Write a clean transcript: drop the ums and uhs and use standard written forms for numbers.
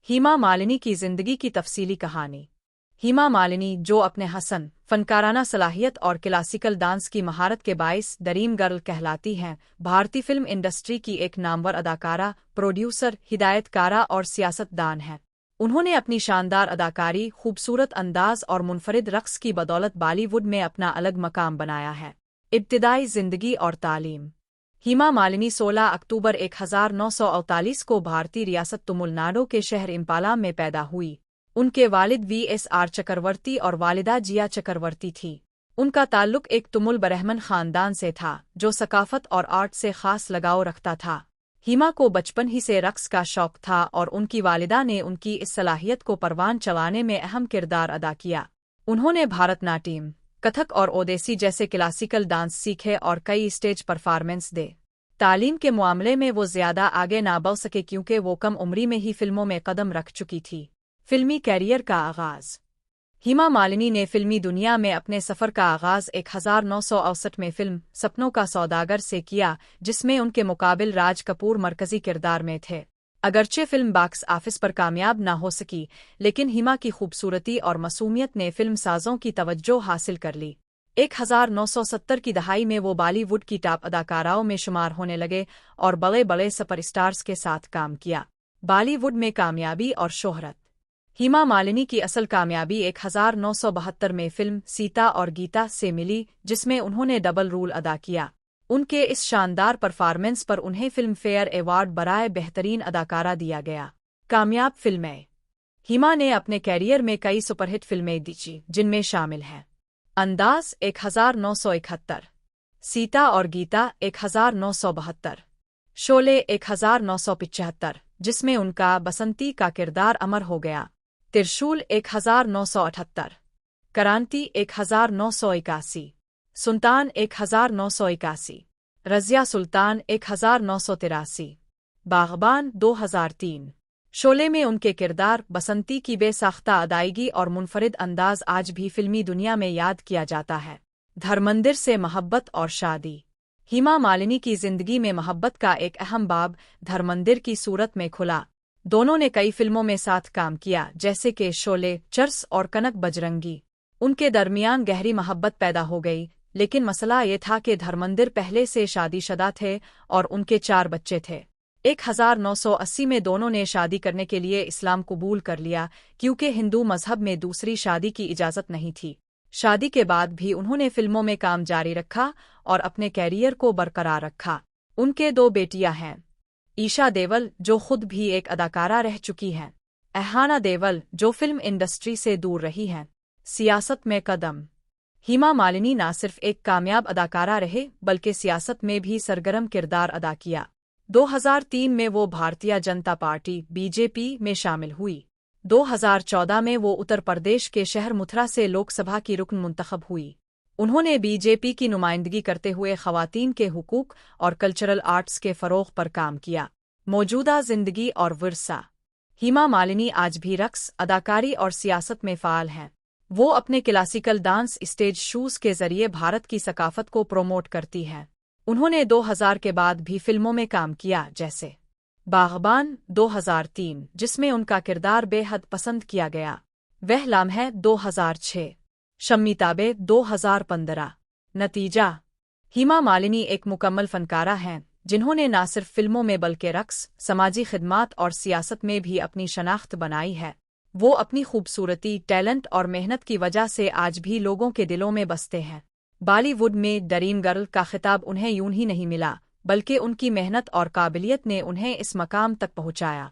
हेमा मालिनी की जिंदगी की तफसीली कहानी। हेमा मालिनी, जो अपने हसन, फनकाराना सलाहियत और क्लासिकल डांस की महारत के बाइस ड्रीम गर्ल कहलाती हैं, भारतीय फिल्म इंडस्ट्री की एक नामवर अदाकारा, प्रोड्यूसर, हिदायतकारा और सियासतदान हैं। उन्होंने अपनी शानदार अदाकारी, खूबसूरत अंदाज और मुनफरिद रक़्स की बदौलत बॉलीवुड में अपना अलग मकाम बनाया है। इब्तिदाई जिंदगी और तालीम। हेमा मालिनी 16 अक्टूबर 1948 को भारतीय रियासत तमिलनाडु के शहर इम्पाला में पैदा हुई। उनके वालिद वीएसआर चक्रवर्ती और वालिदा जिया चक्रवर्ती थी। उनका ताल्लुक एक तमिल ब्राह्मण खानदान से था जो सकाफत और आर्ट से खास लगाव रखता था। हेमा को बचपन ही से रक़्स का शौक था और उनकी वालिदा ने उनकी इस सलाहियत को परवान चलाने में अहम किरदार अदा किया। उन्होंने भारतनाट्यम, कथक और ओडिसी जैसे क्लासिकल डांस सीखे और कई स्टेज परफॉर्मेंस दे। तालीम के मामले में वो ज़्यादा आगे ना बढ़ सके क्योंकि वो कम उम्री में ही फिल्मों में कदम रख चुकी थी। फिल्मी कैरियर का आगाज़। हेमा मालिनी ने फिल्मी दुनिया में अपने सफ़र का आगाज़ 1968 में फिल्म सपनों का सौदागर से किया, जिसमें उनके मुकाबिल राज कपूर मरकज़ी किरदार में थे। अगरचे फिल्म बॉक्स ऑफिस पर कामयाब ना हो सकी, लेकिन हेमा की खूबसूरती और मासूमियत ने फिल्म साजों की तवज्जो हासिल कर ली। 1970 की दहाई में वो बॉलीवुड की टॉप अदाकाराओं में शुमार होने लगे और बड़े बड़े सुपरस्टार्स के साथ काम किया। बॉलीवुड में कामयाबी और शोहरत। हेमा मालिनी की असल कामयाबी 1972 में फिल्म सीता और गीता से मिली, जिसमें उन्होंने डबल रोल अदा किया। उनके इस शानदार परफॉर्मेंस पर उन्हें फिल्म फेयर अवार्ड बराए बेहतरीन अदाकारा दिया गया। कामयाब फिल्में। हेमा ने अपने कैरियर में कई सुपरहिट फिल्में दी, जिनमें शामिल हैं अंदाज 1971, सीता और गीता 1972, शोले 1975, जिसमें उनका बसंती का किरदार अमर हो गया, त्रिशूल 1978, क्रांति 1981, सुल्तान 1981, रज़िया सुल्तान 1983, बाग़बान 2003। शोले में उनके किरदार बसंती की बेसाख्ता अदायगी और मुनफरिद अंदाज आज भी फिल्मी दुनिया में याद किया जाता है। धर्मेंद्र से मोहब्बत और शादी। हेमा मालिनी की जिंदगी में मोहब्बत का एक अहम बाब धर्मेंद्र की सूरत में खुला। दोनों ने कई फिल्मों में साथ काम किया, जैसे कि शोले, चर्स और कनक बजरंगी। उनके दरमियान गहरी मोहब्बत पैदा हो गई, लेकिन मसला ये था कि धर्मेंद्र पहले से शादीशुदा थे और उनके 4 बच्चे थे। 1980 में दोनों ने शादी करने के लिए इस्लाम कबूल कर लिया, क्योंकि हिंदू मजहब में दूसरी शादी की इजाज़त नहीं थी। शादी के बाद भी उन्होंने फिल्मों में काम जारी रखा और अपने कैरियर को बरकरार रखा। उनके 2 बेटियां हैं, ईशा देवल, जो खुद भी एक अदाकारा रह चुकी हैं, अहाना देवल, जो फिल्म इंडस्ट्री से दूर रही हैं। सियासत में कदम। हेमा मालिनी न सिर्फ एक कामयाब अदाकारा रहे, बल्कि सियासत में भी सरगर्म किरदार अदा किया। 2003 में वो भारतीय जनता पार्टी (बीजेपी) में शामिल हुई। 2014 में वो उत्तर प्रदेश के शहर मथुरा से लोकसभा की रुकन मुंतखब हुई। उन्होंने बीजेपी की नुमाइंदगी करते हुए ख़वातीन के हुकूक और कल्चरल आर्ट्स के फ़रोग़ पर काम किया। मौजूदा ज़िंदगी और विरसा। हेमा मालिनी आज भी रक़्स, अदाकारी और सियासत में फ़ाल हैं। वो अपने क्लासिकल डांस स्टेज शोज़ के ज़रिए भारत की सकाफ़त को प्रोमोट करती हैं। उन्होंने 2000 के बाद भी फिल्मों में काम किया, जैसे बाग़बान 2003, जिसमें उनका किरदार बेहद पसंद किया गया, वह लम्हे 2006, शम्मी ताबे 2015। नतीजा। हेमा मालिनी एक मुकम्मल फनकारा हैं, जिन्होंने न सिर्फ फिल्मों में बल्कि रक़्स, समाजी खिदमात और सियासत में भी अपनी शनाख्त बनाई है। वो अपनी खूबसूरती, टैलेंट और मेहनत की वजह से आज भी लोगों के दिलों में बसते हैं। बॉलीवुड में ड्रीम गर्ल का खिताब उन्हें यूं ही नहीं मिला, बल्कि उनकी मेहनत और काबिलियत ने उन्हें इस मकाम तक पहुंचाया।